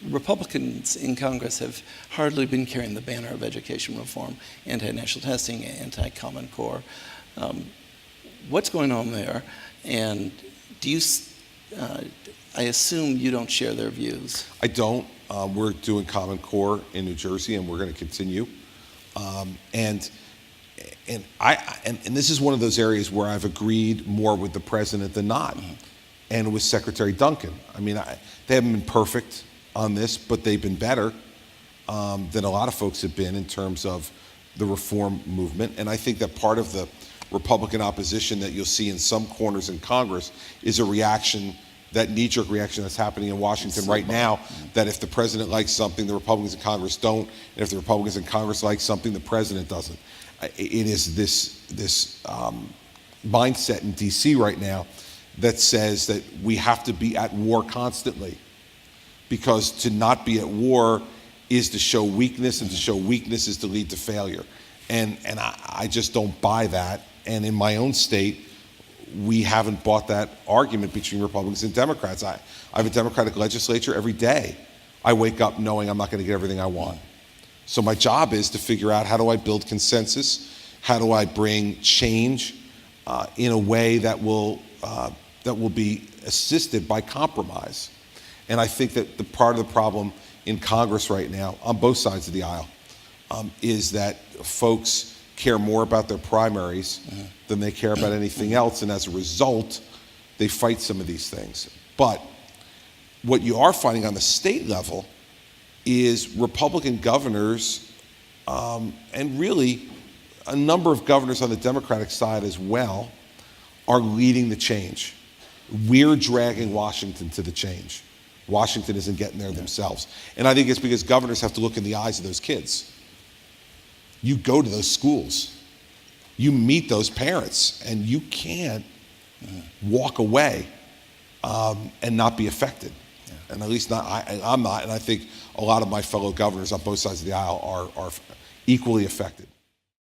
Republicans in Congress have hardly been carrying the banner of education reform, anti-national testing, anti-Common Core. What's going on there? And do you, I assume you don't share their views. I don't. We're doing Common Core in New Jersey, and we're going to continue. And this is one of those areas where I've agreed more with the president than not, and with Secretary Duncan. I mean, they haven't been perfect on this, but they've been better than a lot of folks have been in terms of the reform movement. And I think that part of the Republican opposition that you'll see in some corners in Congress is a reaction, that knee-jerk reaction that's happening in Washington right now, that if the president likes something, the Republicans in Congress don't, and if the Republicans in Congress like something, the president doesn't. It is this mindset in DC right now that says that we have to be at war constantly, because to not be at war is to show weakness, and to show weakness is to lead to failure. And I just don't buy that. And in my own state, we haven't bought that argument between Republicans and Democrats. I have a Democratic legislature every day. I wake up knowing I'm not going to get everything I want. So my job is to figure out, how do I build consensus? How do I bring change in a way that will be assisted by compromise? And I think that the part of the problem in Congress right now, on both sides of the aisle, is that folks care more about their primaries than they care about anything else, and as a result, they fight some of these things. But what you are finding on the state level is Republican governors, and really a number of governors on the Democratic side as well, are leading the change. We're dragging Washington to the change. Washington isn't getting there themselves. And I think it's because governors have to look in the eyes of those kids. You go to those schools, you meet those parents, and you can't walk away and not be affected. And at least I'm not, and I think a lot of my fellow governors on both sides of the aisle are equally affected.